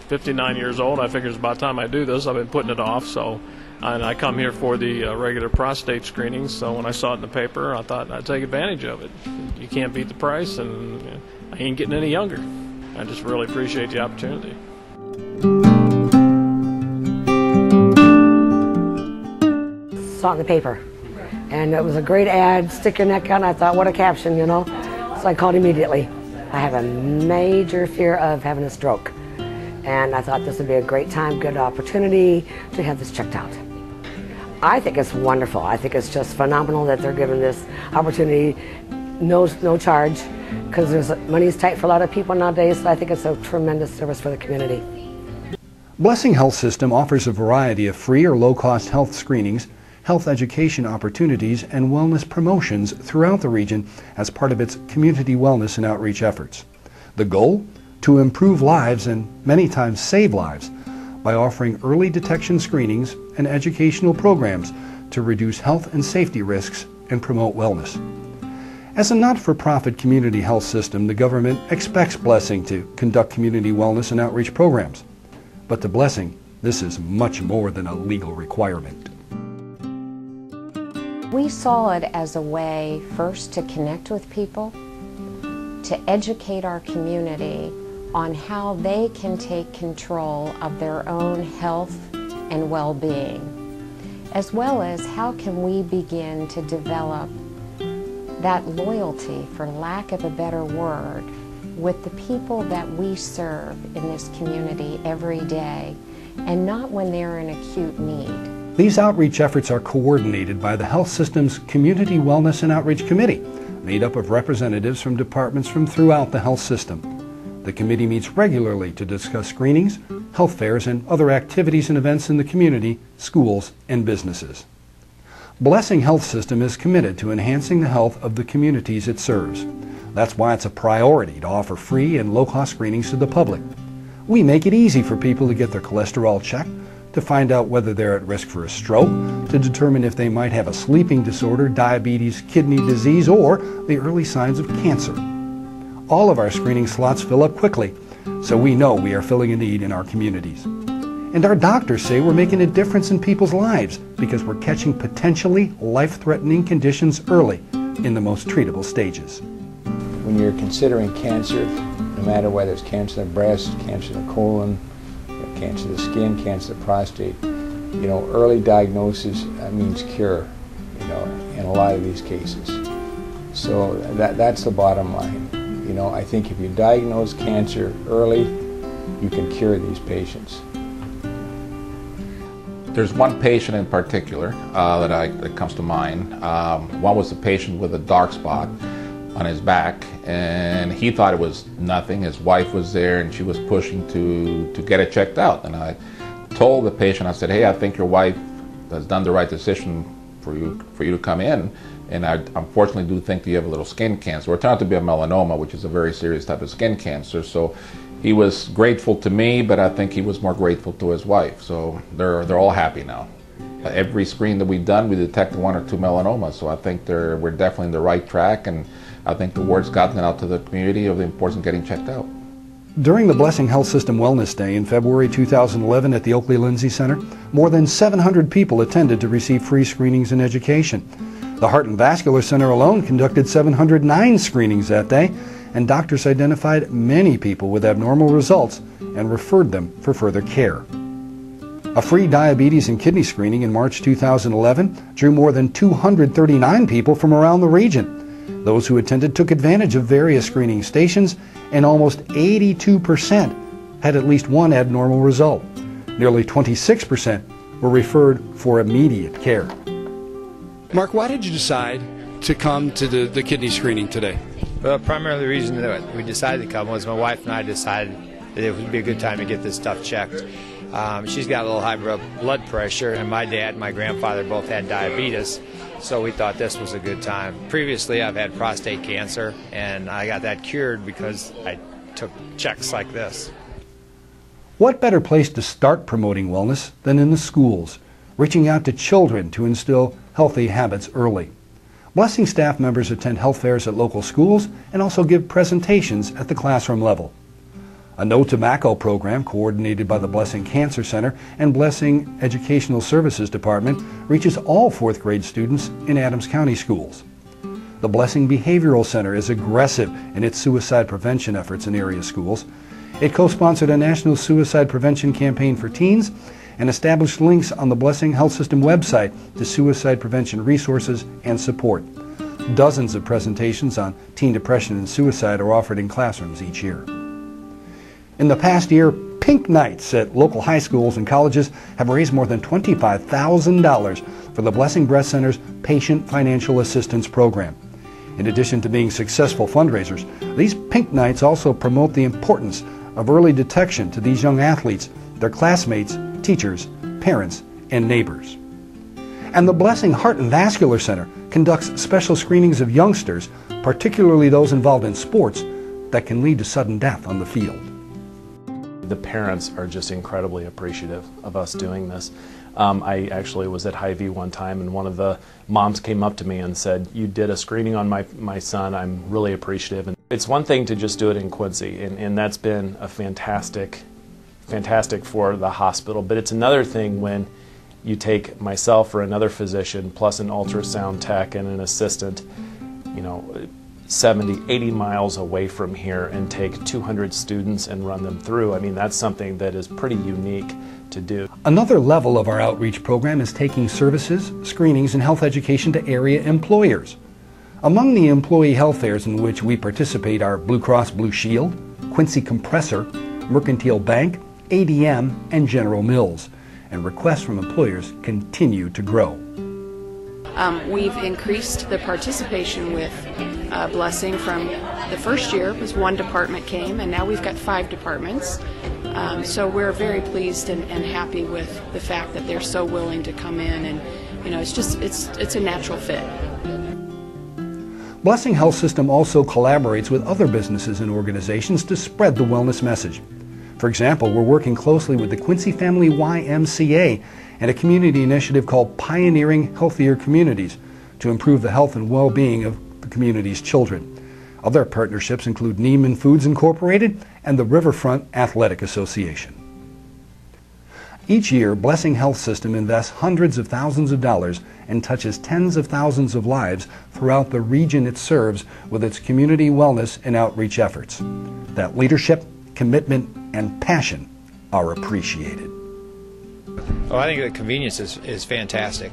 59 years old. I figured it's about time I do this. I've been putting it off, so, and I come here for the regular prostate screenings, so when I saw it in the paper, I thought I'd take advantage of it. You can't beat the price, and I ain't getting any younger. I just really appreciate the opportunity. Saw it in the paper, and it was a great ad. Stick your neck out. I thought, what a caption, you know. So I called immediately. I have a major fear of having a stroke, and I thought this would be a great time, good opportunity to have this checked out. I think it's wonderful. I think it's just phenomenal that they're giving this opportunity, no charge, because money's tight for a lot of people nowadays. So I think it's a tremendous service for the community. Blessing Health System offers a variety of free or low-cost health screenings, health education opportunities, and wellness promotions throughout the region as part of its community wellness and outreach efforts. The goal? To improve lives and many times save lives by offering early detection screenings and educational programs to reduce health and safety risks and promote wellness. As a not-for-profit community health system, the government expects Blessing to conduct community wellness and outreach programs. But to Blessing, this is much more than a legal requirement. We saw it as a way first to connect with people, to educate our community on how they can take control of their own health and well-being, as well as how can we begin to develop that loyalty, for lack of a better word, with the people that we serve in this community every day, and not when they're in acute need. These outreach efforts are coordinated by the health system's Community Wellness and Outreach Committee, made up of representatives from departments from throughout the health system. The committee meets regularly to discuss screenings, health fairs, and other activities and events in the community, schools, and businesses. Blessing Health System is committed to enhancing the health of the communities it serves. That's why it's a priority to offer free and low-cost screenings to the public. We make it easy for people to get their cholesterol checked, to find out whether they're at risk for a stroke, to determine if they might have a sleeping disorder, diabetes, kidney disease, or the early signs of cancer. All of our screening slots fill up quickly, so we know we are filling a need in our communities. And our doctors say we're making a difference in people's lives because we're catching potentially life-threatening conditions early in the most treatable stages. When you're considering cancer, no matter whether it's cancer of the breast, cancer of the colon, cancer of the skin, cancer of the prostate, you know, early diagnosis means cure, you know, in a lot of these cases. So that's the bottom line. You know, I think if you diagnose cancer early, you can cure these patients. There's one patient in particular that comes to mind. One was a patient with a dark spot on his back, and he thought it was nothing. His wife was there, and she was pushing to get it checked out. And I told the patient, I said, hey, I think your wife has done the right decision for you to come in, and I unfortunately do think that you have a little skin cancer. It turned out to be a melanoma, which is a very serious type of skin cancer. So he was grateful to me, but I think he was more grateful to his wife. So they're all happy now. Every screen that we've done, we detected 1 or 2 melanomas. So I think we're definitely on the right track, and I think the word's gotten out to the community of the importance of getting checked out. During the Blessing Health System Wellness Day in February 2011 at the Oakley Lindsay Center, more than 700 people attended to receive free screenings and education. The Heart and Vascular Center alone conducted 709 screenings that day, and doctors identified many people with abnormal results and referred them for further care. A free diabetes and kidney screening in March 2011 drew more than 239 people from around the region. Those who attended took advantage of various screening stations, and almost 82% had at least one abnormal result. Nearly 26% were referred for immediate care. Mark, why did you decide to come to the kidney screening today? Well, primarily the reason that we decided to come was my wife and I decided that it would be a good time to get this stuff checked. She's got a little high blood pressure, and my dad and my grandfather both had diabetes, so we thought this was a good time. Previously, I've had prostate cancer, and I got that cured because I took checks like this. What better place to start promoting wellness than in the schools, reaching out to children to instill healthy habits early? Blessing staff members attend health fairs at local schools and also give presentations at the classroom level. A no tobacco program coordinated by the Blessing Cancer Center and Blessing Educational Services Department reaches all 4th grade students in Adams County schools. The Blessing Behavioral Center is aggressive in its suicide prevention efforts in area schools. It co-sponsored a national suicide prevention campaign for teens and established links on the Blessing Health System website to suicide prevention resources and support. Dozens of presentations on teen depression and suicide are offered in classrooms each year. In the past year, Pink Nights at local high schools and colleges have raised more than $25,000 for the Blessing Breast Center's Patient Financial Assistance Program. In addition to being successful fundraisers, these Pink Nights also promote the importance of early detection to these young athletes, their classmates, teachers, parents, and neighbors. And the Blessing Heart and Vascular Center conducts special screenings of youngsters, particularly those involved in sports, that can lead to sudden death on the field. The parents are just incredibly appreciative of us doing this. I actually was at Hy-Vee one time, and one of the moms came up to me and said, "You did a screening on my son. I'm really appreciative." And it's one thing to just do it in Quincy, and that's been a fantastic for the hospital. But it's another thing when you take myself or another physician plus an ultrasound tech and an assistant, 70, 80 miles away from here and take 200 students and run them through. I mean, that's something that is pretty unique to do. Another level of our outreach program is taking services, screenings, and health education to area employers. Among the employee health fairs in which we participate are Blue Cross Blue Shield, Quincy Compressor, Mercantile Bank, ADM, and General Mills. And requests from employers continue to grow. We've increased the participation with Blessing from the first year was 1 department came, and now we've got 5 departments. So we're very pleased and happy with the fact that they're so willing to come in, and it's a natural fit. Blessing Health System also collaborates with other businesses and organizations to spread the wellness message. For example, we're working closely with the Quincy Family YMCA and a community initiative called Pioneering Healthier Communities to improve the health and well-being of the community's children. Other partnerships include Neiman Foods Incorporated and the Riverfront Athletic Association. Each year, Blessing Health System invests hundreds of thousands of dollars and touches tens of thousands of lives throughout the region it serves with its community wellness and outreach efforts. That leadership, commitment, and passion are appreciated. Oh, I think the convenience is fantastic.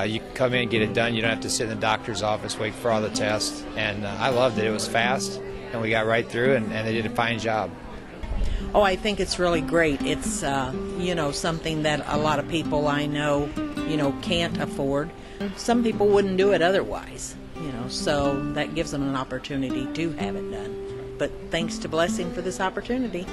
You can come in and get it done. You don't have to sit in the doctor's office, wait for all the tests. And I loved it. It was fast, and we got right through, and they did a fine job. Oh, I think it's really great. It's, something that a lot of people I know, can't afford. Some people wouldn't do it otherwise, so that gives them an opportunity to have it done. But thanks to Blessing for this opportunity.